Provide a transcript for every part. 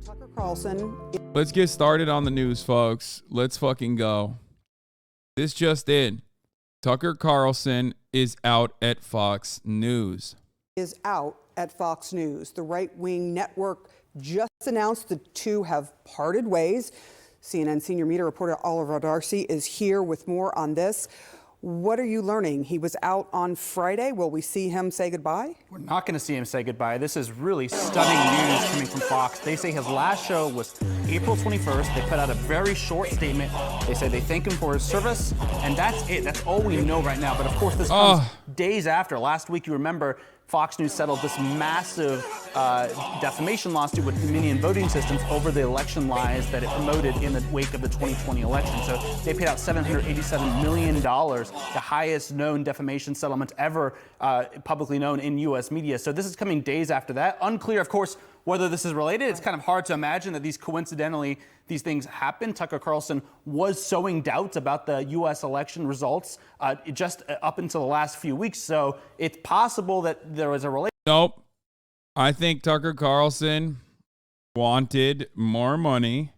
Tucker Carlson. Let's get started on the news, folks. Let's fucking go. This just in. Tucker Carlson is out at Fox News. Is out at Fox News. The right-wing network just announced the two have parted ways. CNN senior media reporter Oliver Darcy is here with more on this. What are you learning? He was out on Friday. Will we see him say goodbye? We're not going to see him say goodbye. This is really stunning news coming from Fox. They say his last show was April 21st. They put out a very short statement. They say they thank him for his service, and that's it. That's all we know right now. But of course, this comes days after. Last week, you remember, Fox News settled this massive defamation lawsuit with Dominion Voting Systems over the election lies that it promoted in the wake of the 2020 election. So they paid out $787 million, the highest known defamation settlement ever publicly known in U.S. media. So this is coming days after that. Unclear, of course, whether this is related. It's kind of hard to imagine that these things happen. Tucker Carlson was sowing doubts about the U.S. election results just up until the last few weeks. So it's possible that there was a relation. Nope. I think Tucker Carlson wanted more money,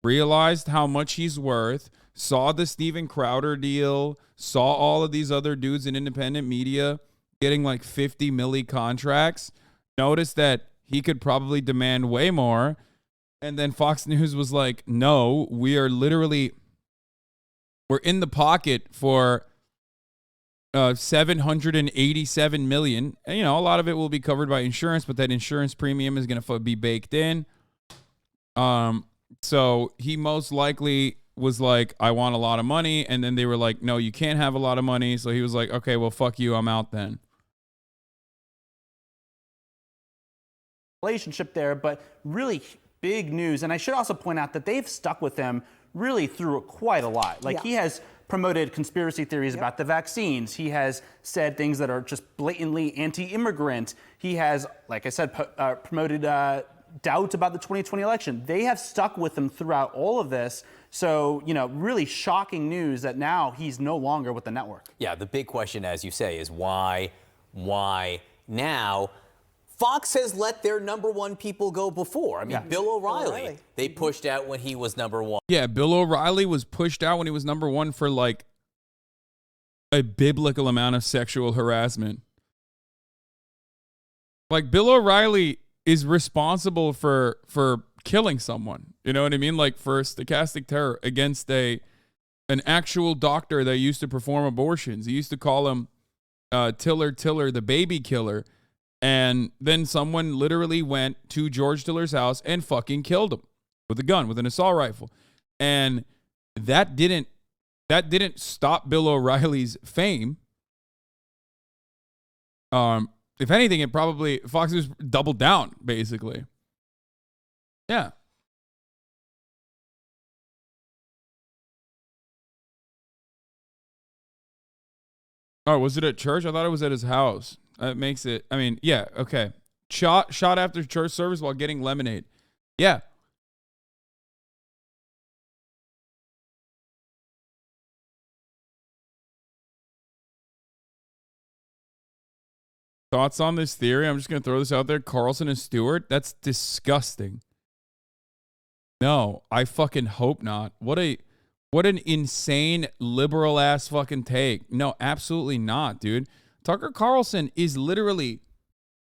realized how much he's worth, saw the Steven Crowder deal, saw all of these other dudes in independent media getting like 50 milli contracts, noticed that he could probably demand way more. And then Fox News was like, no, we're in the pocket for $787 million. And, a lot of it will be covered by insurance, but that insurance premium is going to be baked in. So he most likely was like, I want a lot of money. And then they were like, no, you can't have a lot of money. So he was like, okay, well, fuck you. I'm out then. Relationship there, but really big news. And I should also point out that they've stuck with him really through quite a lot. Like, he has promoted conspiracy theories about the vaccines. He has said things that are just blatantly anti-immigrant. He has, like I said, promoted doubt about the 2020 election. They have stuck with him throughout all of this. So, really shocking news that now he's no longer with the network. Yeah, the big question, as you say, is why now? Fox has let their number one people go before. I mean, Bill O'Reilly, they pushed out when he was number one. Yeah, Bill O'Reilly was pushed out when he was number one for like a biblical amount of sexual harassment. Like, Bill O'Reilly is responsible for killing someone. You know what I mean? Like, for stochastic terror against an actual doctor that used to perform abortions. He used to call him Tiller, the baby killer. And then someone literally went to George Tiller's house and fucking killed him with a gun, with an assault rifle. And that didn't stop Bill O'Reilly's fame. If anything, it probably, Fox News doubled down, basically. Yeah. Oh, was it at church? I thought it was at his house. It makes it, I mean, yeah, okay. Shot after church service while getting lemonade. Yeah. Thoughts on this theory? I'm just going to throw this out there. Carlson and Stewart? That's disgusting. No, I fucking hope not. What an insane liberal ass fucking take. No, absolutely not, dude. Tucker Carlson is literally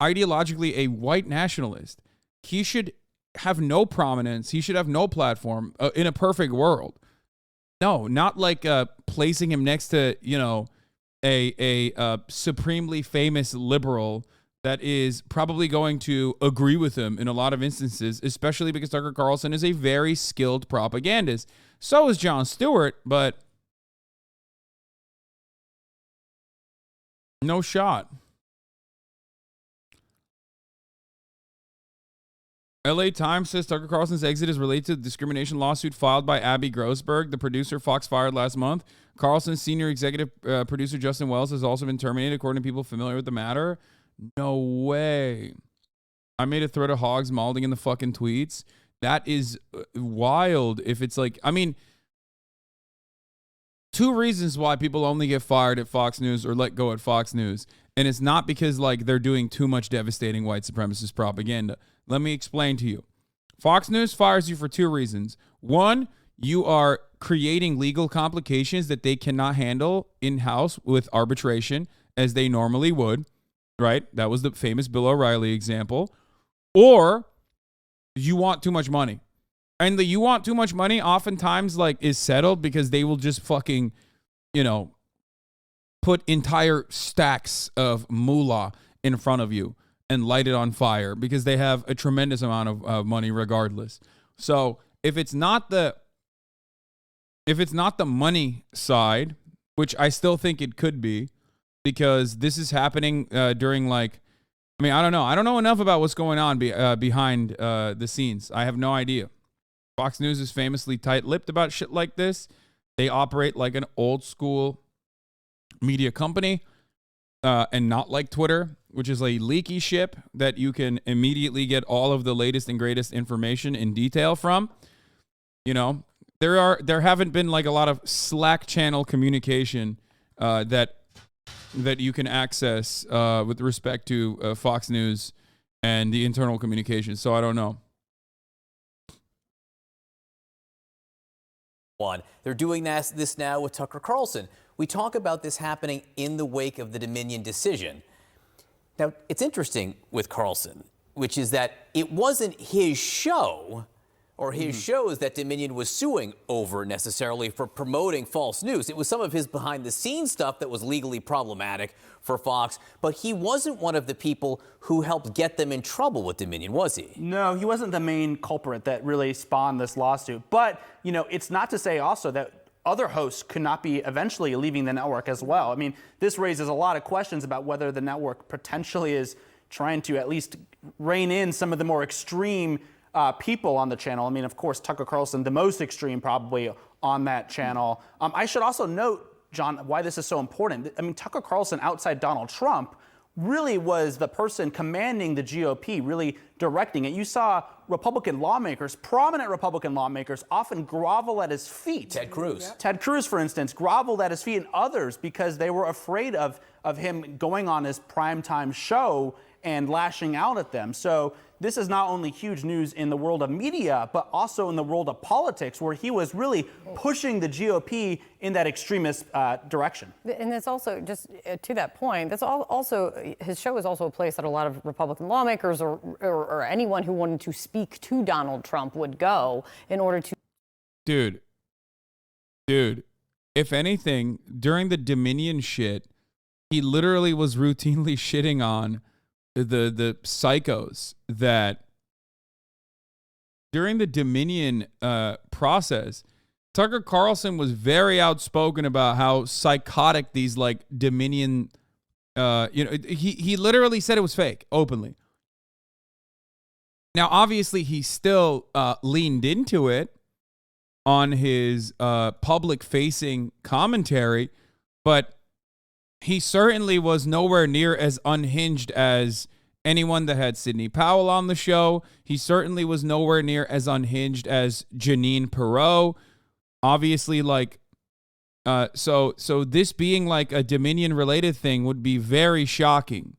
ideologically a white nationalist. He should have no prominence. He should have no platform in a perfect world. No, not like placing him next to, a supremely famous liberal that is probably going to agree with him in a lot of instances, especially because Tucker Carlson is a very skilled propagandist. So is Jon Stewart, but no shot. LA Times says Tucker Carlson's exit is related to the discrimination lawsuit filed by Abby Grossberg, the producer Fox fired last month. Carlson's senior executive producer Justin Wells has also been terminated, according to people familiar with the matter. No way. I made a thread of hogs malding in the fucking tweets. That is wild. If it's like, I mean, two reasons why people only get fired at Fox News or let go at Fox News. And it's not because like they're doing too much devastating white supremacist propaganda. Let me explain to you. Fox News fires you for two reasons. One, you are creating legal complications that they cannot handle in-house with arbitration as they normally would, right? That was the famous Bill O'Reilly example. Or you want too much money. And the you want too much money oftentimes like is settled because they will just fucking, put entire stacks of moolah in front of you and light it on fire because they have a tremendous amount of money regardless. So if it's not the money side, which I still think it could be, because this is happening during I don't know. I don't know enough about what's going on behind the scenes. I have no idea. Fox News is famously tight-lipped about shit like this. They operate like an old school media company and not like Twitter, which is a leaky ship that you can immediately get all of the latest and greatest information in detail from. There haven't been like a lot of Slack channel communication that you can access with respect to Fox News and the internal communication. So I don't know. They're doing this now with Tucker Carlson. We talk about this happening in the wake of the Dominion decision. Now, it's interesting with Carlson, which is that it wasn't his show or his shows that Dominion was suing over necessarily for promoting false news. It was some of his behind-the-scenes stuff that was legally problematic for Fox, but he wasn't one of the people who helped get them in trouble with Dominion, was he? No, he wasn't the main culprit that really spawned this lawsuit. But, it's not to say also that other hosts could not be eventually leaving the network as well. I mean, this raises a lot of questions about whether the network potentially is trying to at least rein in some of the more extreme people on the channel. I mean, of course, Tucker Carlson, the most extreme probably on that channel. I should also note, John, why this is so important. I mean, Tucker Carlson, outside Donald Trump, really was the person commanding the GOP, really directing it. You saw Republican lawmakers, prominent Republican lawmakers, often grovel at his feet. Ted Cruz. Yep. Ted Cruz, for instance, groveled at his feet, and others because they were afraid of him going on his primetime show and lashing out at them. So this is not only huge news in the world of media, but also in the world of politics, where he was really pushing the GOP in that extremist direction. And it's also, just to that point, that's also, his show is also a place that a lot of Republican lawmakers or anyone who wanted to speak to Donald Trump would go in order to. Dude, if anything, during the Dominion shit, he literally was routinely shitting on the psychos that during the Dominion process, Tucker Carlson was very outspoken about how psychotic these like Dominion, he literally said it was fake openly. Now, obviously, he still leaned into it on his public-facing commentary, but he certainly was nowhere near as unhinged as anyone that had Sidney Powell on the show. He certainly was nowhere near as unhinged as Janine Perot. Obviously, so this being like a Dominion-related thing would be very shocking.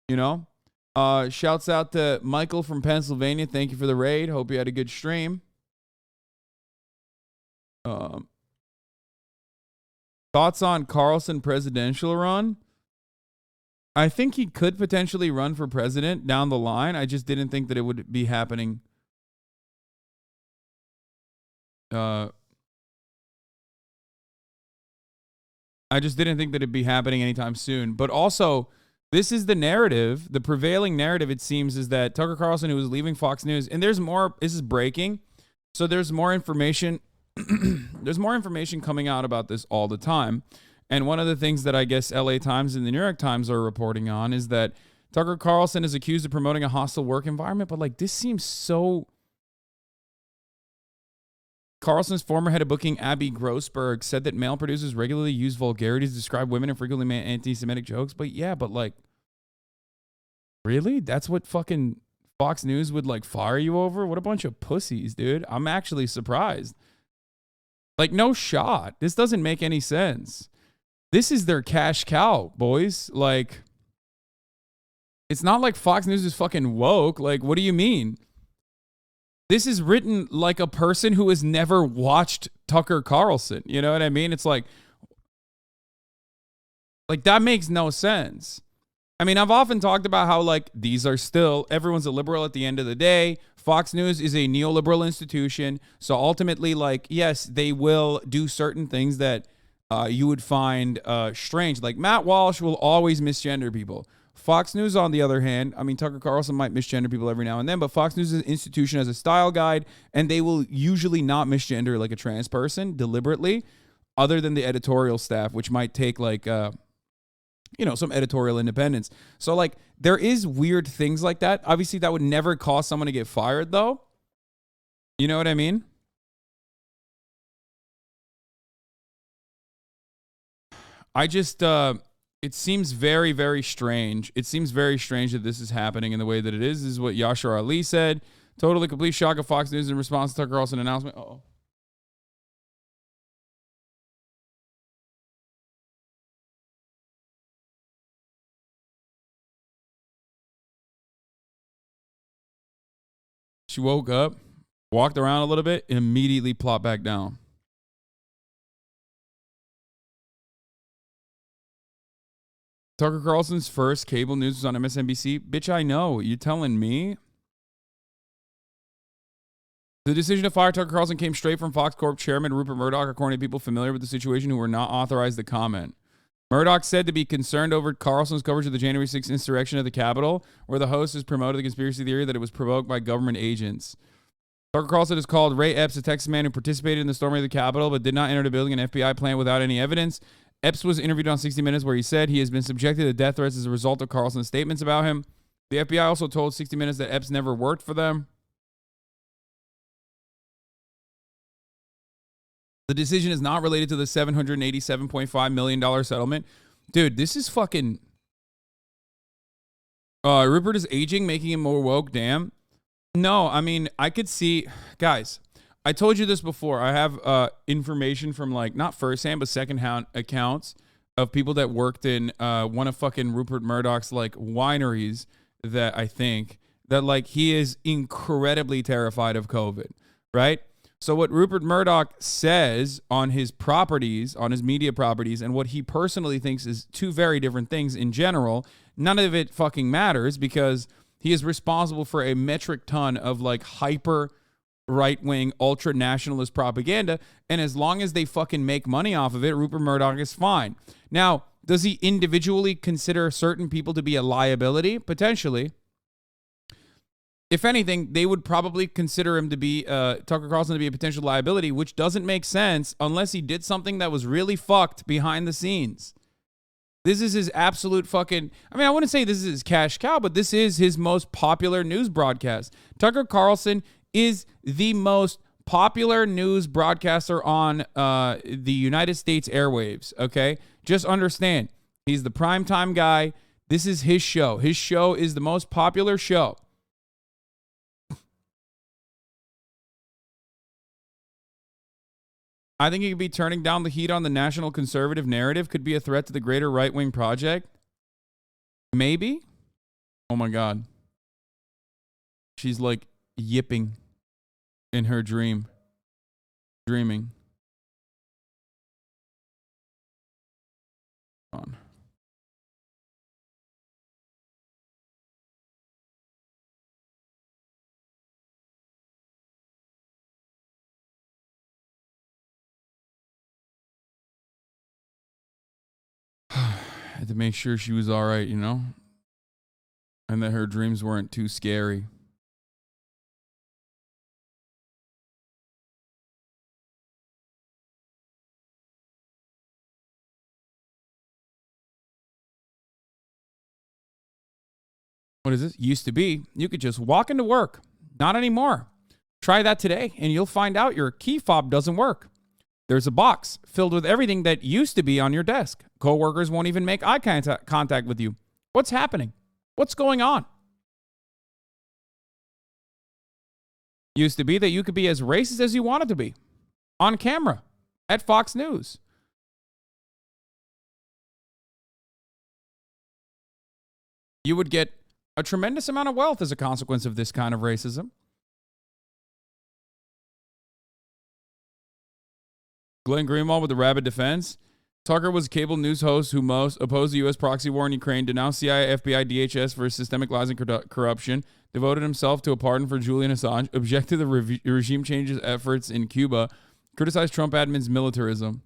Shouts out to Michael from Pennsylvania. Thank you for the raid. Hope you had a good stream. Thoughts on Carlson presidential run? I think he could potentially run for president down the line. I just didn't think that it would be happening. I just didn't think that it'd be happening anytime soon. But also, this is the narrative. The prevailing narrative, it seems, is that Tucker Carlson, who is leaving Fox News, and there's more. This is breaking, so there's more information. There's more information coming out about this all the time. And one of the things that I guess LA Times and the New York Times are reporting on is that Tucker Carlson is accused of promoting a hostile work environment. But this seems so. Carlson's former head of booking, Abby Grossberg, said that male producers regularly use vulgarity to describe women and frequently make anti-Semitic jokes. But yeah, really? That's what fucking Fox News would fire you over? What a bunch of pussies, dude. I'm actually surprised. No shot. This doesn't make any sense. This is their cash cow, boys. It's not like Fox News is fucking woke. What do you mean? This is written like a person who has never watched Tucker Carlson. You know what I mean? It's like that makes no sense. I mean, I've often talked about how, like, these are still, everyone's a liberal at the end of the day. Fox News is a neoliberal institution. So ultimately, like, yes, they will do certain things that you would find strange. Like, Matt Walsh will always misgender people. Fox News, on the other hand, I mean, Tucker Carlson might misgender people every now and then, but Fox News is an institution as a style guide, and they will usually not misgender, like, a trans person deliberately, other than the editorial staff, which might take, like, some editorial independence. So, like, there is weird things like that. Obviously, that would never cause someone to get fired, though. You know what I mean? I just, it seems very, very strange. It seems very strange that this is happening in the way that it is. This is what Yashar Ali said. Totally complete shock of Fox News in response to Tucker Carlson announcement. Uh-oh. She woke up, walked around a little bit, and immediately plopped back down. Tucker Carlson's first cable news was on MSNBC. Bitch, I know. You telling me? The decision to fire Tucker Carlson came straight from Fox Corp chairman Rupert Murdoch, according to people familiar with the situation who were not authorized to comment. Murdoch said to be concerned over Carlson's coverage of the January 6th insurrection at the Capitol, where the host has promoted the conspiracy theory that it was provoked by government agents. Tucker Carlson has called Ray Epps, a Texas man who participated in the storming of the Capitol but did not enter the building, an FBI plant without any evidence. Epps was interviewed on 60 Minutes where he said he has been subjected to death threats as a result of Carlson's statements about him. The FBI also told 60 Minutes that Epps never worked for them. The decision is not related to the $787.5 million settlement. Dude, this is fucking... Rupert is aging, making him more woke. Damn. No, I mean, I could see... Guys, I told you this before. I have information from, like, not firsthand, but secondhand accounts of people that worked in one of fucking Rupert Murdoch's, like, wineries that I think that, like, he is incredibly terrified of COVID, right? So what Rupert Murdoch says on his properties, on his media properties, and what he personally thinks is two very different things in general, none of it fucking matters because he is responsible for a metric ton of, like, hyper right-wing, ultra-nationalist propaganda, and as long as they fucking make money off of it, Rupert Murdoch is fine. Now, does he individually consider certain people to be a liability? Potentially. If anything, they would probably consider him to be, Tucker Carlson to be a potential liability, which doesn't make sense unless he did something that was really fucked behind the scenes. This is his absolute fucking, I mean, I wouldn't say this is his cash cow, but this is his most popular news broadcast. Tucker Carlson is the most popular news broadcaster on the United States airwaves, okay? Just understand, he's the primetime guy. This is his show. His show is the most popular show. I think he could be turning down the heat on the national conservative narrative, could be a threat to the greater right-wing project. Maybe. Oh my God. She's like yipping in her dreaming. On. Had to make sure she was all right, you know? And that her dreams weren't too scary. What is this? Used to be, you could just walk into work. Not anymore. Try that today, and you'll find out your key fob doesn't work. There's a box filled with everything that used to be on your desk. Coworkers won't even make eye contact with you. What's happening? What's going on? Used to be that you could be as racist as you wanted to be. On camera. At Fox News. You would get a tremendous amount of wealth as a consequence of this kind of racism. Glenn Greenwald with the rabid defense. Tucker was a cable news host who most opposed the U.S. proxy war in Ukraine, denounced CIA, FBI, DHS for systemic lies and corruption, devoted himself to a pardon for Julian Assange, objected to the regime changes efforts in Cuba, criticized Trump admin's militarism.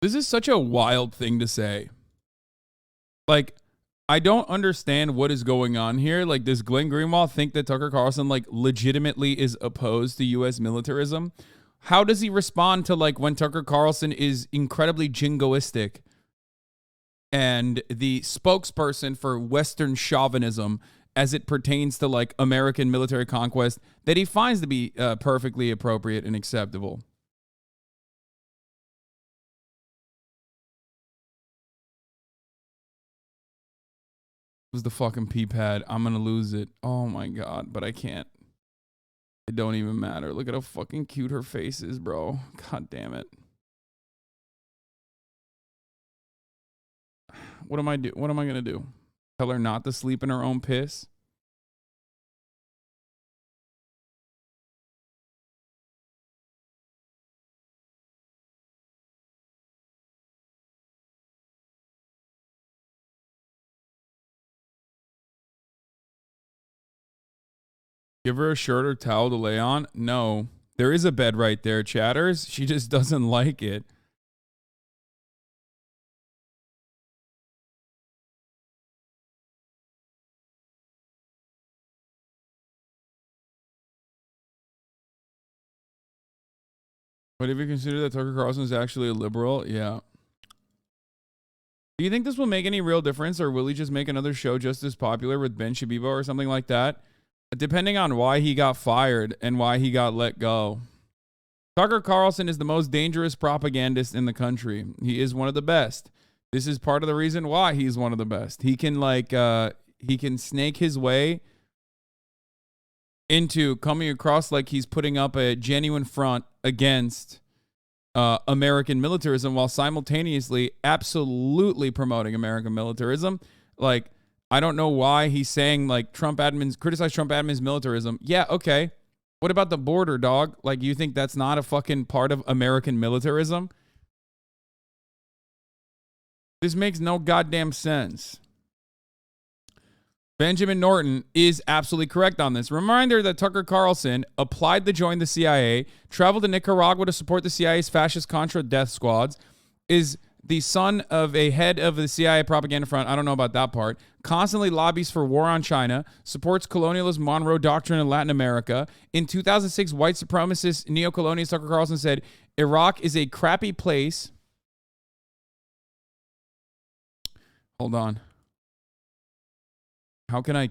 This is such a wild thing to say. Like, I don't understand what is going on here. Like, does Glenn Greenwald think that Tucker Carlson, like, legitimately is opposed to U.S. militarism? How does he respond to, like, when Tucker Carlson is incredibly jingoistic and the spokesperson for Western chauvinism as it pertains to, like, American military conquest that he finds to be perfectly appropriate and acceptable? Was the fucking pee pad. I'm gonna lose it. Oh my god, but I can't. It don't even matter. Look at how fucking cute her face is, bro. God damn it. What am I gonna do? Tell her not to sleep in her own piss? Give her a shirt or towel to lay on? No. There is a bed right there, chatters. She just doesn't like it. But if you consider that Tucker Carlson is actually a liberal, yeah. Do you think this will make any real difference, or will he just make another show just as popular with Ben Shabibo or something like that? Depending on why he got fired and why he got let go. Tucker Carlson is the most dangerous propagandist in the country. He is one of the best. This is part of the reason why he's one of the best. He can he can snake his way into coming across like he's putting up a genuine front against American militarism while simultaneously absolutely promoting American militarism. Like, I don't know why he's saying, like, criticize Trump admin's militarism. Yeah, okay. What about the border, dog? Like, you think that's not a fucking part of American militarism? This makes no goddamn sense. Benjamin Norton is absolutely correct on this. Reminder that Tucker Carlson applied to join the CIA, traveled to Nicaragua to support the CIA's fascist Contra death squads, is the son of a head of the CIA propaganda front. I don't know about that part. Constantly lobbies for war on China, supports colonialist Monroe Doctrine in Latin America. In 2006, white supremacist neocolonialist Tucker Carlson said, Iraq is a crappy place. Hold on. How can I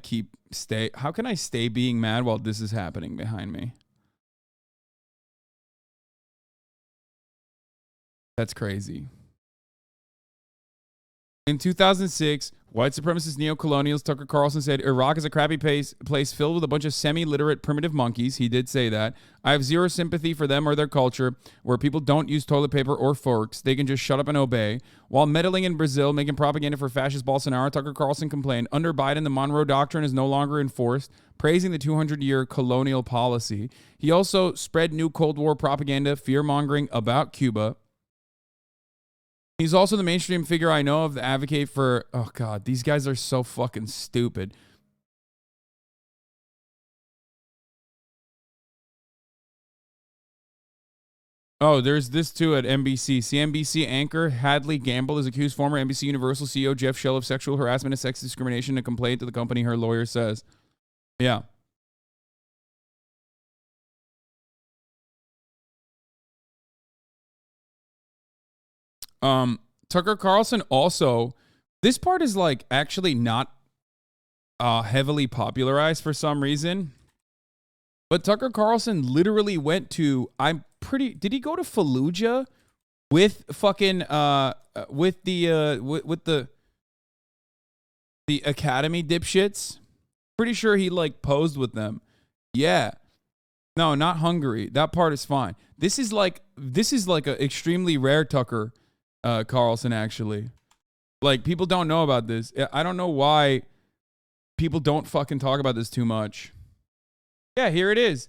stay being mad while this is happening behind me? That's crazy. In 2006, white supremacist neocolonialist Tucker Carlson said Iraq is a crappy place filled with a bunch of semi-literate primitive monkeys. He did say that. I have zero sympathy for them or their culture, where people don't use toilet paper or forks. They can just shut up and obey. While meddling in Brazil, making propaganda for fascist Bolsonaro, Tucker Carlson complained, under Biden, the Monroe Doctrine is no longer enforced, praising the 200-year colonial policy. He also spread new Cold War propaganda, fear-mongering about Cuba. He's also the mainstream figure I know of that advocate for... Oh, God. These guys are so fucking stupid. Oh, there's this too at NBC. CNBC anchor Hadley Gamble is accused former NBC Universal CEO Jeff Shell of sexual harassment and sex discrimination in a complaint to the company, her lawyer says. Yeah. Tucker Carlson also, this part is like actually not heavily popularized for some reason, but Tucker Carlson literally went to, did he go to Fallujah with fucking with the Academy dipshits? Pretty sure he like posed with them. Yeah. No, not Hungary. That part is fine. This is like an extremely rare Tucker Carlson, actually. Like, people don't know about this. I don't know why people don't fucking talk about this too much. Yeah, here it is.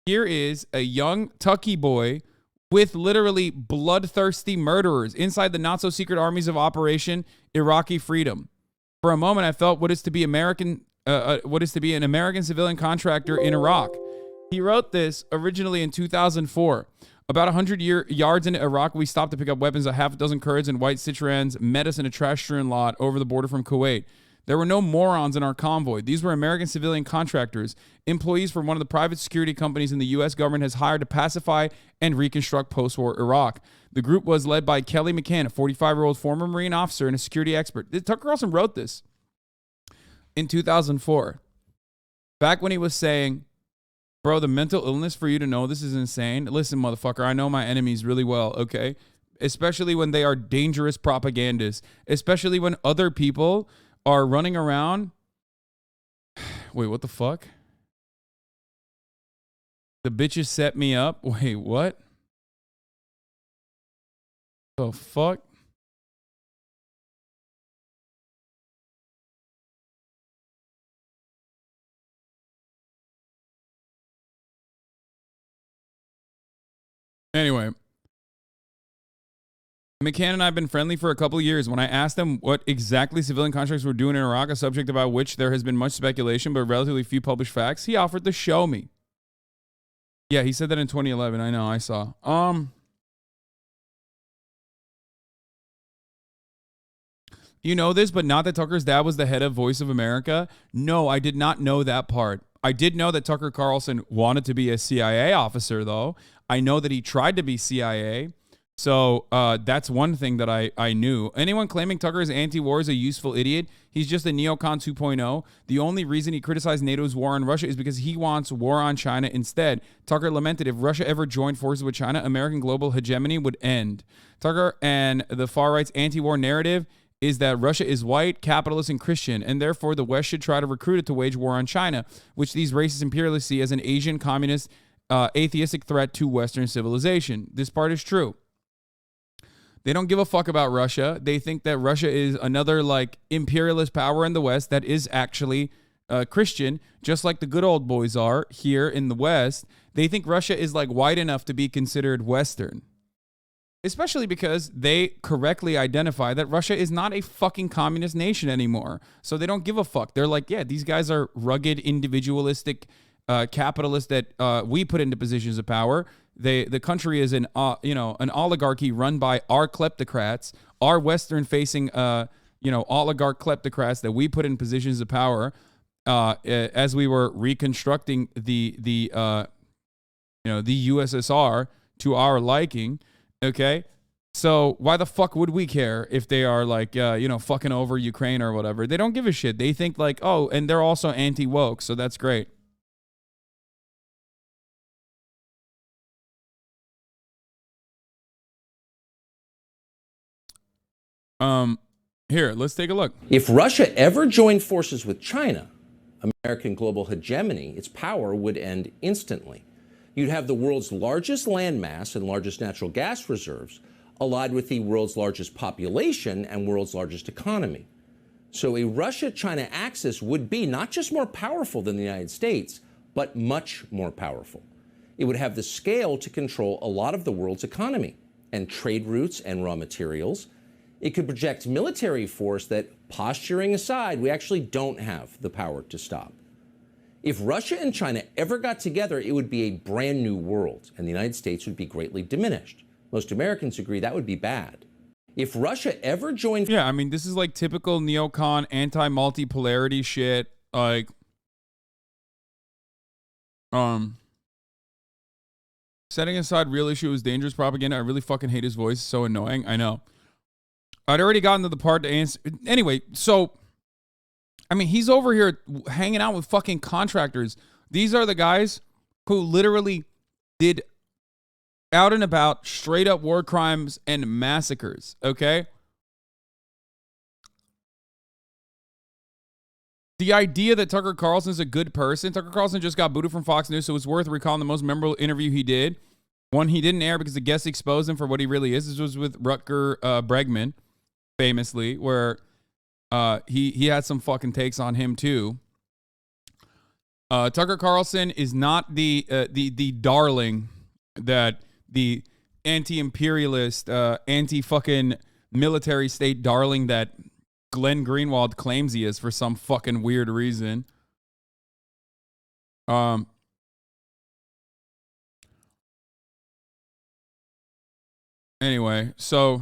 Here is a young Tucky boy with literally bloodthirsty murderers inside the not-so-secret armies of Operation Iraqi Freedom. For a moment, I felt what is to be an American civilian contractor in Iraq. He wrote this originally in 2004. About 100 yards into Iraq, we stopped to pick up weapons. A half a dozen Kurds and white Citroens met us in a trash-strewn lot over the border from Kuwait. There were no morons in our convoy. These were American civilian contractors, employees from one of the private security companies in the U.S. government has hired to pacify and reconstruct post-war Iraq. The group was led by Kelly McCann, a 45-year-old former Marine officer and a security expert. Tucker Carlson wrote this in 2004, back when he was saying, bro, the mental illness for you to know this is insane. Listen, motherfucker, I know my enemies really well, okay? Especially when they are dangerous propagandists, especially when other people are running around. Wait, what the fuck? The bitches set me up. Wait, what? The fuck? Anyway, McCann and I have been friendly for a couple of years. When I asked him what exactly civilian contractors were doing in Iraq, a subject about which there has been much speculation but relatively few published facts, he offered to show me. Yeah, he said that in 2011. I know, I saw. You know this, but not that Tucker's dad was the head of Voice of America? No, I did not know that part. I did know that Tucker Carlson wanted to be a CIA officer, though. I know that he tried to be CIA. So that's one thing that I knew. Anyone claiming Tucker is anti-war is a useful idiot. He's just a neocon 2.0. The only reason he criticized NATO's war on Russia is because he wants war on China instead. Tucker lamented if Russia ever joined forces with China, American global hegemony would end. Tucker and the far-right's anti-war narrative is that Russia is white, capitalist, and Christian, and therefore the West should try to recruit it to wage war on China, which these racist imperialists see as an Asian, communist, atheistic threat to Western civilization. This part is true. They don't give a fuck about Russia. They think that Russia is another like imperialist power in the West that is actually Christian, just like the good old boys are here in the West. They think Russia is like white enough to be considered Western, especially because they correctly identify that Russia is not a fucking communist nation anymore. So they don't give a fuck. They're like, yeah, these guys are rugged, individualistic capitalists that we put into positions of power. The country is an oligarchy run by our kleptocrats, our Western-facing oligarch kleptocrats that we put in positions of power as we were reconstructing the USSR to our liking. Okay, so why the fuck would we care if they are like fucking over Ukraine or whatever? They don't give a shit. They think like, oh, and they're also anti-woke, so that's great. Here, let's take a look. If Russia ever joined forces with China, American global hegemony, its power would end instantly. You'd have the world's largest landmass and largest natural gas reserves allied with the world's largest population and world's largest economy. So a Russia-China axis would be not just more powerful than the United States, but much more powerful. It would have the scale to control a lot of the world's economy and trade routes and raw materials. It could project military force that, posturing aside, we actually don't have the power to stop. If Russia and China ever got together, it would be a brand new world, and the United States would be greatly diminished. Most Americans agree that would be bad. If Russia ever joined... Yeah, I mean, this is like typical neocon anti-multipolarity shit. Like, setting aside real issue is dangerous propaganda. I really fucking hate his voice. It's so annoying. I know. I'd already gotten to the part to answer. Anyway, so, I mean, he's over here hanging out with fucking contractors. These are the guys who literally did out and about straight up war crimes and massacres, okay? The idea that Tucker Carlson is a good person, Tucker Carlson just got booted from Fox News, so it's worth recalling the most memorable interview he did. One he didn't air because the guests exposed him for what he really is. This was with Rutger Bregman. famously, where he had some fucking takes on him too. Tucker Carlson is not the darling that the anti-imperialist, anti-fucking military state darling that Glenn Greenwald claims he is for some fucking weird reason. Anyway, so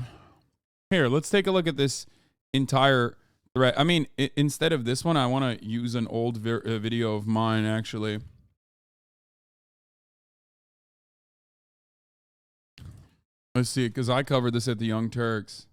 here, let's take a look at this entire thread. I mean, instead of this one, I want to use an old video of mine, actually. Let's see, because I covered this at the Young Turks.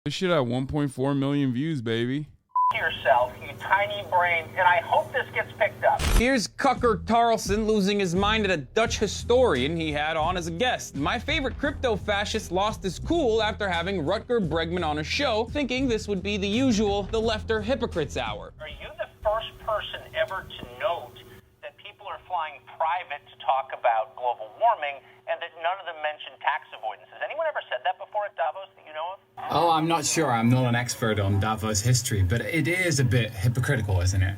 This shit had 1.4 million views, baby. Yourself, you tiny brain, and I hope this gets picked up. Here's Tucker Carlson losing his mind at a Dutch historian he had on as a guest. My favorite crypto fascist lost his cool after having Rutger Bregman on a show, thinking this would be the usual the lefter hypocrites hour. Are you the first person ever to note that people are flying private to talk about global warming and that none of them mention tax avoidance? Has anyone ever said that before at Davos that you know of? Oh, I'm not sure. I'm not an expert on Davos history, but it is a bit hypocritical, isn't it?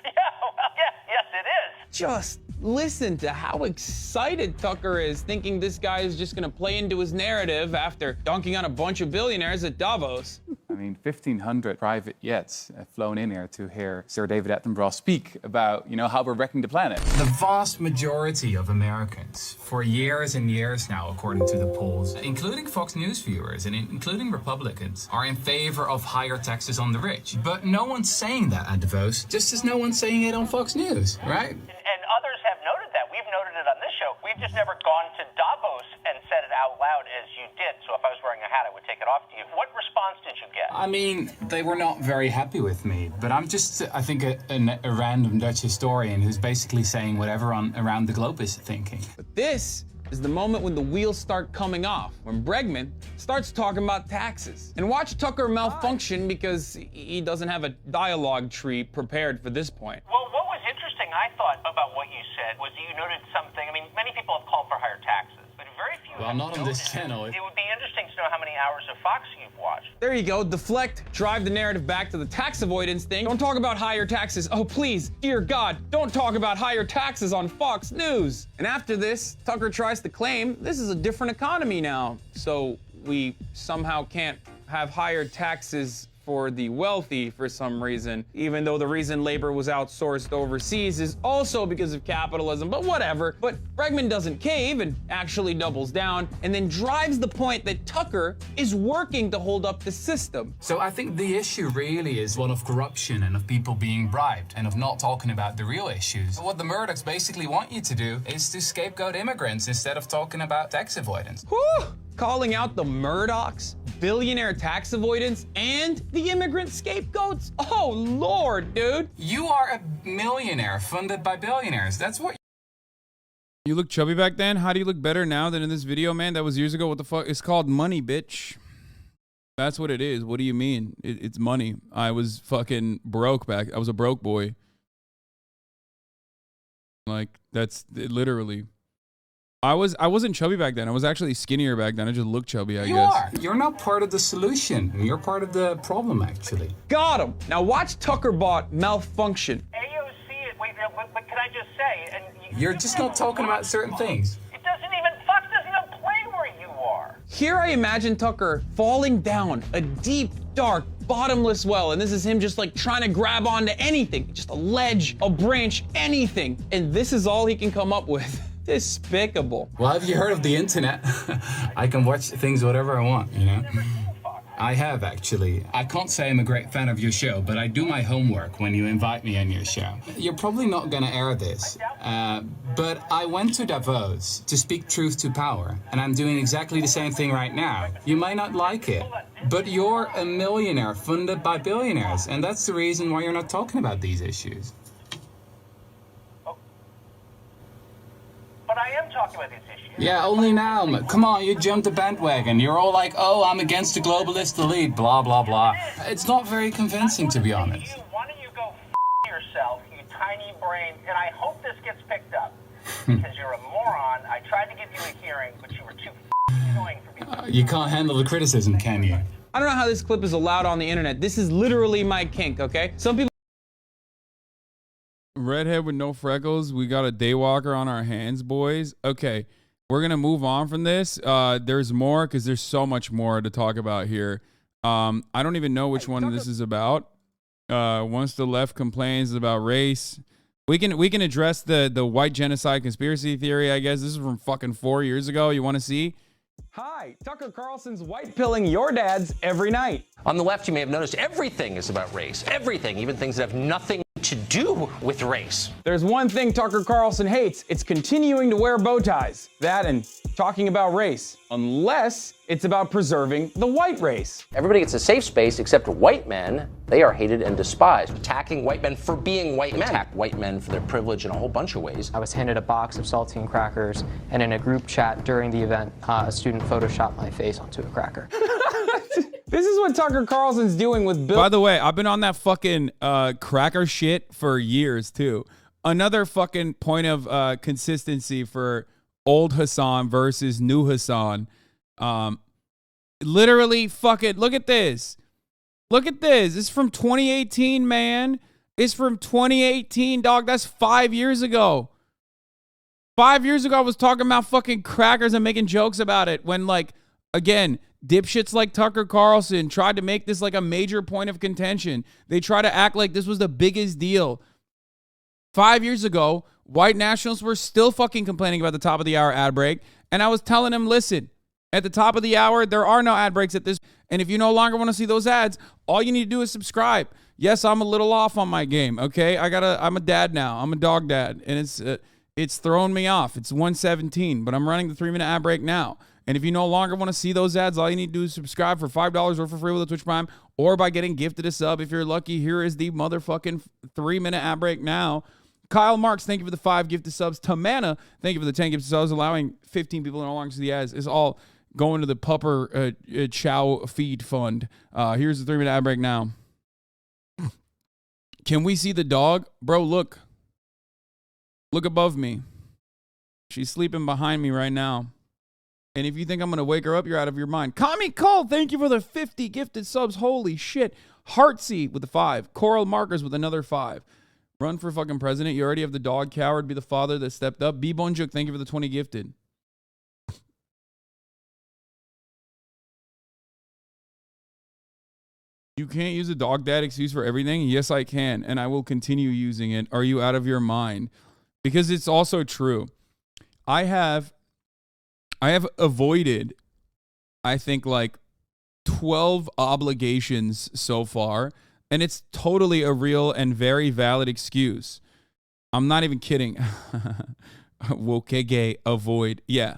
Yes, it is. Just listen to how excited Tucker is, thinking this guy is just going to play into his narrative after dunking on a bunch of billionaires at Davos. I mean, 1,500 private jets have flown in here to hear Sir David Attenborough speak about, how we're wrecking the planet. The vast majority of Americans, for years and years now, according to the polls, including Fox News viewers and including Republicans, are in favor of higher taxes on the rich. But no one's saying that at Davos, just as no one's saying it on Fox News, right? And others have noted that. We've noted it on this show. We've just never gone to Davos and said it out loud as you did. So if I was wearing a hat, I would take it off to you. What response did you get? I mean, they were not very happy with me, but I'm just, I think, a random Dutch historian who's basically saying whatever around the globe is thinking. But this is the moment when the wheels start coming off, when Bregman starts talking about taxes. And watch Tucker malfunction because he doesn't have a dialogue tree prepared for this point. Well, what was interesting, I thought, about what you said was you noted something. I mean, many people have called for higher taxes, but very few Well, have not on this noted. channel. It would be interesting to know how many hours of Fox you've watched. There you go, deflect, drive the narrative back to the tax avoidance thing. Don't talk about higher taxes. Oh, please, dear God, don't talk about higher taxes on Fox News. And after this, Tucker tries to claim this is a different economy now, so we somehow can't have higher taxes for the wealthy for some reason, even though the reason labor was outsourced overseas is also because of capitalism, but whatever. But Bregman doesn't cave and actually doubles down and then drives the point that Tucker is working to hold up the system. So I think the issue really is one of corruption and of people being bribed and of not talking about the real issues. What the Murdochs basically want you to do is to scapegoat immigrants instead of talking about tax avoidance. Whew! Calling out the Murdochs, billionaire tax avoidance, and the immigrant scapegoats? Oh, Lord, dude. You are a millionaire funded by billionaires. That's what You look chubby back then? How do you look better now than in this video, man? That was years ago. What the fuck? It's called money, bitch. That's what it is. What do you mean? It's money. I was fucking broke back. I was a broke boy. Like, that's literally. I wasn't chubby back then. I was actually skinnier back then. I just looked chubby, I guess. you are. You're not part of the solution. You're part of the problem, actually. Got him. Now watch Tuckerbot malfunction. AOC, wait, but can I just say, and You're just not talking about certain things. Fox doesn't even play where you are. Here I imagine Tucker falling down a deep, dark, bottomless well, and this is him just like trying to grab onto anything, just a ledge, a branch, anything. And this is all he can come up with. Despicable. Well, have you heard of the internet? I can watch things whatever I want, you know? I have, actually. I can't say I'm a great fan of your show, but I do my homework when you invite me on your show. You're probably not gonna air this, but I went to Davos to speak truth to power, and I'm doing exactly the same thing right now. You might not like it, but you're a millionaire funded by billionaires, and that's the reason why you're not talking about these issues. But I am talking about these issues. Yeah, only now. Come on, you jumped the bandwagon. You're all like, oh, I'm against the globalist elite, blah, blah, blah. It's not very convincing, to be honest. Why don't you go yourself, you tiny brain, and I hope this gets picked up, because you're a moron. I tried to give you a hearing, but you were too annoying for me. You can't handle the criticism, can you? I don't know how this clip is allowed on the internet. This is literally my kink, okay? Some people Redhead with no freckles. We got a daywalker on our hands, boys. Okay, we're going to move on from this. There's more because there's so much more to talk about here. I don't even know which one this is about. Once the left complains about race, we can address the white genocide conspiracy theory, I guess. This is from fucking 4 years ago. You want to see? Hi, Tucker Carlson's white pilling your dads every night. On the left, you may have noticed everything is about race. Everything, even things that have nothing to do with race. There's one thing Tucker Carlson hates. It's continuing to wear bow ties. That and talking about race. Unless it's about preserving the white race. Everybody gets a safe space except white men. They are hated and despised. Attacking white men for being white men. Attack white men for their privilege in a whole bunch of ways. I was handed a box of saltine crackers, and in a group chat during the event, a student photoshopped my face onto a cracker. This is what Tucker Carlson's doing with Bill. By the way, I've been on that fucking cracker shit for years, too. Another fucking point of consistency for old Hasan versus new Hasan. Literally, fucking, look at this. Look at this. This is from 2018, man. It's from 2018, dog. That's 5 years ago. 5 years ago, I was talking about fucking crackers and making jokes about it when, like, again, dipshits like Tucker Carlson tried to make this like a major point of contention. They try to act like this was the biggest deal. 5 years ago, white nationalists were still fucking complaining about the top of the hour ad break. And I was telling them, listen, at the top of the hour, there are no ad breaks at this. And if you no longer want to see those ads, all you need to do is subscribe. Yes, I'm a little off on my game. Okay. I'm a dad now. I'm a dog dad. And it's throwing me off. It's 1:17, but I'm running the 3-minute ad break now. And if you no longer want to see those ads, all you need to do is subscribe for $5 or for free with a Twitch Prime or by getting gifted a sub. If you're lucky, here is the motherfucking 3-minute ad break now. Kyle Marks, thank you for the 5 gifted subs. Tamana, thank you for the 10 gifted subs. Allowing 15 people no longer to see the ads is all going to the Pupper Chow Feed Fund. Here's the 3-minute ad break now. Can we see the dog? Bro, look. Look above me. She's sleeping behind me right now. And if you think I'm going to wake her up, you're out of your mind. Kami Cole, thank you for the 50 gifted subs. Holy shit. Heartsy with the 5. Coral Markers with another 5. Run for fucking president. You already have the dog coward. Be the father that stepped up. B Bonjuk, thank you for the 20 gifted. You can't use a dog dad excuse for everything. Yes, I can. And I will continue using it. Are you out of your mind? Because it's also true. I have avoided, I think, like 12 obligations so far, and it's totally a real and very valid excuse. I'm not even kidding. Wokege, avoid. Yeah.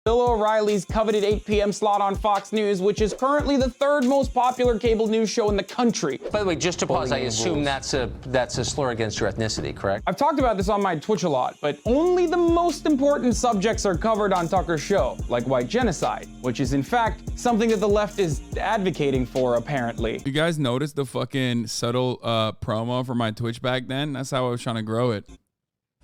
Bill O'Reilly's coveted 8 p.m. slot on Fox News, which is currently the 3rd most popular cable news show in the country. By the way, just to pause, I assume that's a slur against your ethnicity, correct? I've talked about this on my Twitch a lot, but only the most important subjects are covered on Tucker's show, like white genocide, which is in fact something that the left is advocating for, apparently. You guys noticed the fucking subtle promo for my Twitch back then? That's how I was trying to grow it.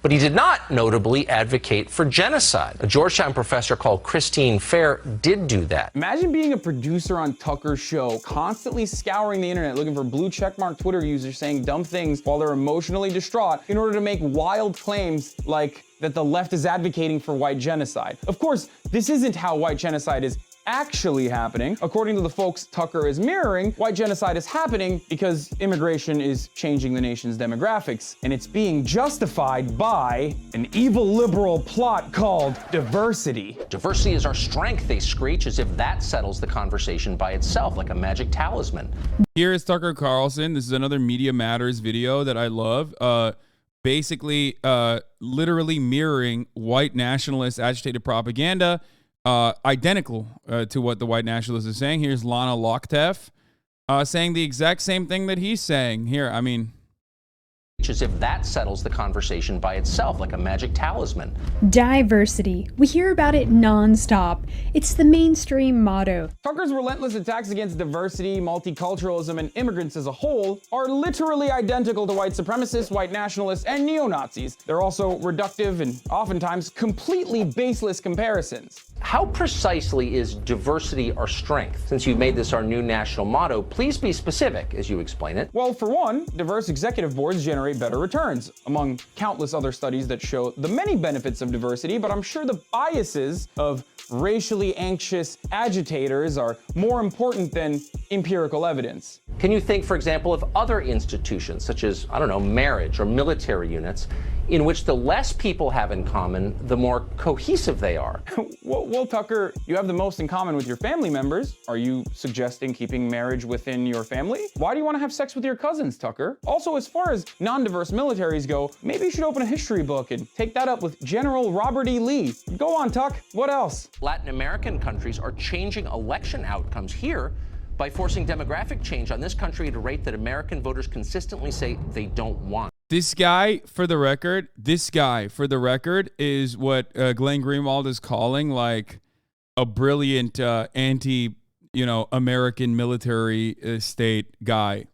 But he did not notably advocate for genocide. A Georgetown professor called Christine Fair did do that. Imagine being a producer on Tucker's show, constantly scouring the internet looking for blue checkmark Twitter users saying dumb things while they're emotionally distraught in order to make wild claims like that the left is advocating for white genocide. Of course, this isn't how white genocide is actually happening. According to the folks Tucker is mirroring, white genocide is happening because immigration is changing the nation's demographics, and it's being justified by an evil liberal plot called diversity. Diversity is our strength, they screech, as if that settles the conversation by itself, like a magic talisman. Here is Tucker Carlson. This is another Media Matters video that I love. Basically, literally mirroring white nationalist agitated propaganda. Identical to what the white nationalist is saying. Here's Lana Loktev saying the exact same thing that he's saying. Here, I mean, as if that settles the conversation by itself, like a magic talisman. Diversity. We hear about it nonstop. It's the mainstream motto. Tucker's relentless attacks against diversity, multiculturalism, and immigrants as a whole are literally identical to white supremacists, white nationalists, and neo-Nazis. They're also reductive and oftentimes completely baseless comparisons. How precisely is diversity our strength? Since you've made this our new national motto, please be specific as you explain it. Well, for one, diverse executive boards generate better returns, among countless other studies that show the many benefits of diversity, but I'm sure the biases of racially anxious agitators are more important than empirical evidence. Can you think, for example, of other institutions, such as, I don't know, marriage or military units, in which the less people have in common, the more cohesive they are? Well, Tucker, you have the most in common with your family members. Are you suggesting keeping marriage within your family? Why do you want to have sex with your cousins, Tucker? Also, as far as non-diverse militaries go, maybe you should open a history book and take that up with General Robert E. Lee. Go on, Tuck. What else? Latin American countries are changing election outcomes here by forcing demographic change on this country at a rate that American voters consistently say they don't want. This guy, for the record, is what Glenn Greenwald is calling like a brilliant American military state guy.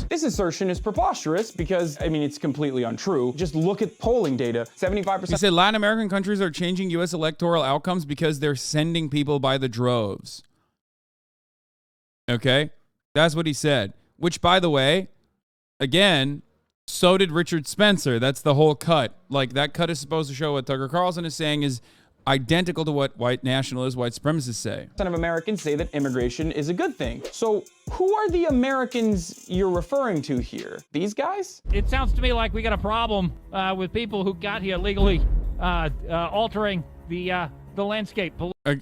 This assertion is preposterous because, it's completely untrue. Just look at polling data. 75%. He said Latin American countries are changing U.S. electoral outcomes because they're sending people by the droves. Okay? That's what he said. Which, by the way, again, so did Richard Spencer. That's the whole cut. Like, that cut is supposed to show what Tucker Carlson is saying is identical to what white nationalists, white supremacists say. Some of Americans say that immigration is a good thing. So who are the Americans you're referring to here? These guys? It sounds to me like we got a problem with people who got here legally, altering the landscape.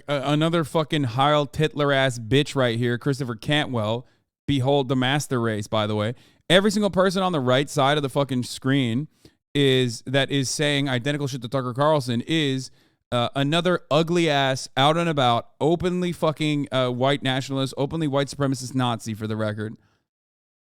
Another fucking Heil Titler ass bitch right here, Christopher Cantwell. Behold the master race, by the way. Every single person on the right side of the fucking screen is saying identical shit to Tucker Carlson is another ugly ass, out and about, openly fucking white nationalist, openly white supremacist Nazi, for the record.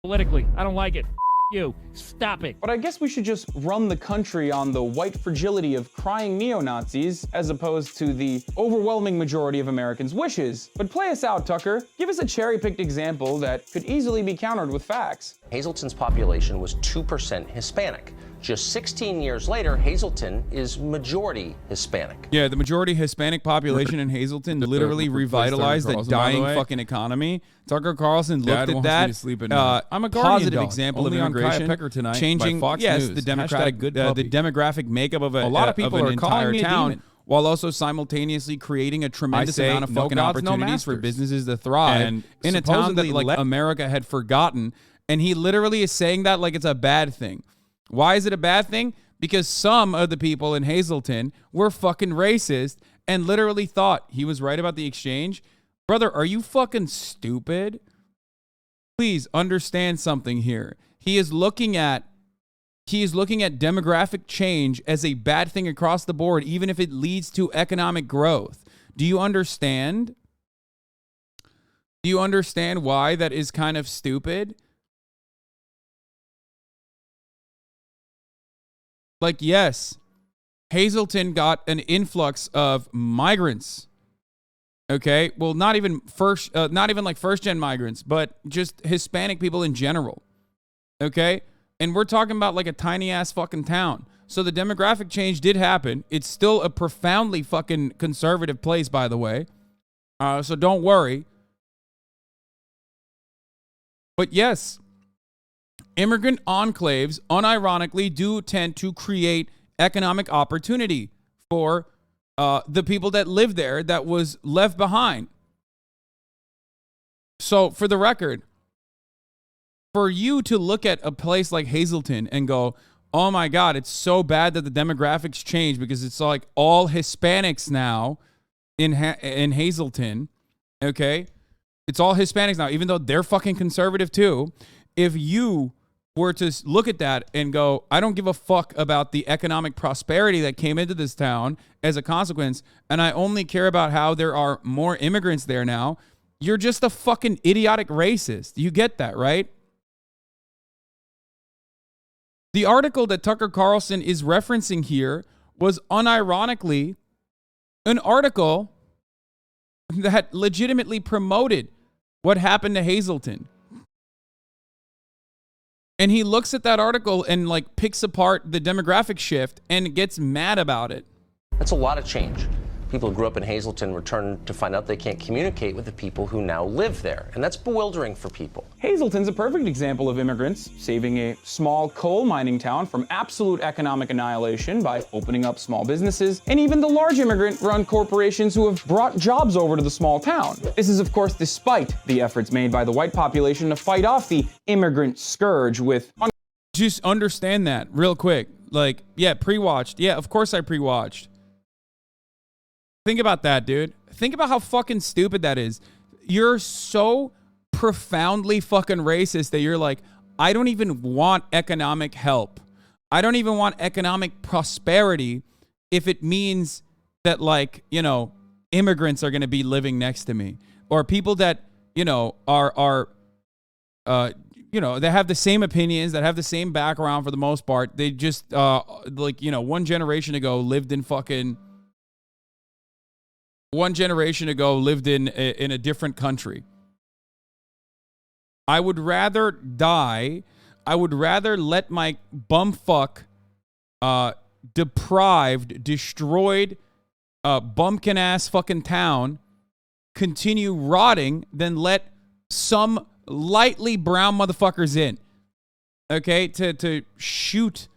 Politically, I don't like it. You. Stop it. But I guess we should just run the country on the white fragility of crying neo-Nazis as opposed to the overwhelming majority of Americans' wishes. But play us out, Tucker. Give us a cherry-picked example that could easily be countered with facts. Hazleton's population was 2% Hispanic. Just 16 years later, Hazleton is majority Hispanic. Yeah, the majority Hispanic population in Hazleton literally revitalized the dying fucking economy. Tucker Carlson looked at that. I'm a positive example of immigration changing. Yes, the demographic makeup of a lot of people are calling me town, while also simultaneously creating a tremendous amount of fucking opportunities for businesses to thrive in a town that like America had forgotten. And he literally is saying that like it's a bad thing. Why is it a bad thing? Because some of the people in Hazleton were fucking racist and literally thought he was right about the exchange. Brother, are you fucking stupid? Please understand something here. He is looking at demographic change as a bad thing across the board, even if it leads to economic growth. Do you understand? Do you understand why that is kind of stupid? Like, yes, Hazleton got an influx of migrants. Okay, well, not even like first-gen migrants, but just Hispanic people in general. Okay, and we're talking about like a tiny-ass fucking town. So the demographic change did happen. It's still a profoundly fucking conservative place, by the way. So don't worry. But yes, immigrant enclaves, unironically, do tend to create economic opportunity for the people that live there that was left behind. So, for the record, for you to look at a place like Hazleton and go, oh my God, it's so bad that the demographics change because it's like all Hispanics now in Hazleton, okay? It's all Hispanics now, even though they're fucking conservative too. If you were to look at that and go, I don't give a fuck about the economic prosperity that came into this town as a consequence, and I only care about how there are more immigrants there now, you're just a fucking idiotic racist. You get that, right? The article that Tucker Carlson is referencing here was unironically an article that legitimately promoted what happened to Hazleton. And he looks at that article and like picks apart the demographic shift and gets mad about it. That's a lot of change. People who grew up in Hazleton return to find out they can't communicate with the people who now live there. And that's bewildering for people. Hazleton's a perfect example of immigrants saving a small coal mining town from absolute economic annihilation by opening up small businesses, and even the large immigrant-run corporations who have brought jobs over to the small town. This is, of course, despite the efforts made by the white population to fight off the immigrant scourge with... Just understand that real quick. Like, yeah, pre-watched. Yeah, of course I pre-watched. Think about that, dude. Think about how fucking stupid that is. You're so profoundly fucking racist that you're like, I don't even want economic help. I don't even want economic prosperity if it means that, like, you know, immigrants are going to be living next to me, or people that, you know, are you know, they have the same opinions, that have the same background for the most part. They just, like, you know, one generation ago lived in a different country. I would rather die. I would rather let my bumfuck, deprived, destroyed, bumpkin ass fucking town continue rotting than let some lightly brown motherfuckers in. Okay, to shoot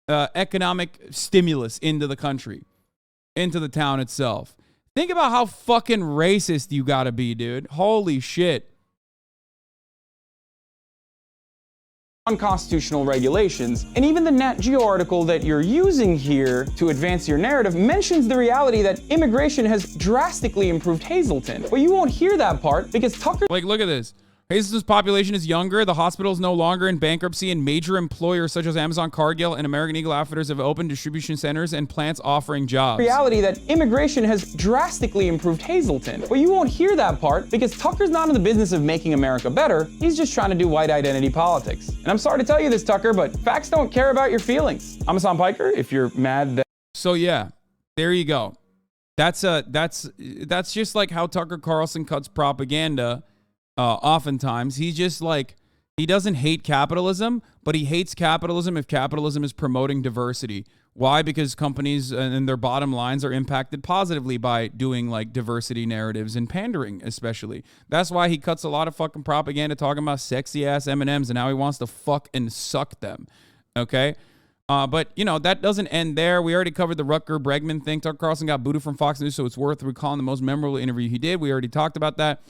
economic stimulus into the country, into the town itself. Think about how fucking racist you gotta be, dude. Holy shit. Unconstitutional regulations, and even the Nat Geo article that you're using here to advance your narrative mentions the reality that immigration has drastically improved Hazleton. But you won't hear that part because Tucker... Like, look at this. Hazleton's population is younger, the hospital is no longer in bankruptcy, and major employers such as Amazon, Cargill, and American Eagle Outfitters have opened distribution centers and plants offering jobs. Reality that immigration has drastically improved Hazleton. But you won't hear that part because Tucker's not in the business of making America better. He's just trying to do white identity politics. And I'm sorry to tell you this, Tucker, but facts don't care about your feelings. I'm Hasan Piker. If you're mad that... So yeah, there you go. That's just like how Tucker Carlson cuts propaganda. Oftentimes he's just like, he doesn't hate capitalism, but he hates capitalism if capitalism is promoting diversity. Why? Because companies and their bottom lines are impacted positively by doing like diversity narratives and pandering, especially. That's why he cuts a lot of fucking propaganda talking about sexy ass M&Ms and how he wants to fuck and suck them. Okay. But, you know, that doesn't end there. We already covered the Rutger Bregman thing. Tucker Carlson got booted from Fox News, so it's worth recalling the most memorable interview he did. We already talked about that.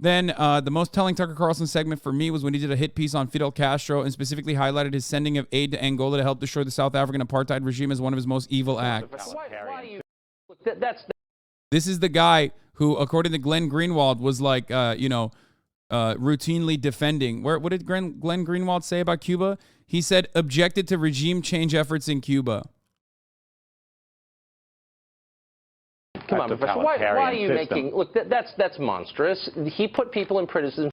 Then the most telling Tucker Carlson segment for me was when he did a hit piece on Fidel Castro and specifically highlighted his sending of aid to Angola to help destroy the South African apartheid regime as one of his most evil acts. This is the guy who, according to Glenn Greenwald, was like, routinely defending. What did Glenn Greenwald say about Cuba? He said, objected to regime change efforts in Cuba. Come on, Professor. Why are you making... Look, that's monstrous. He put people in prison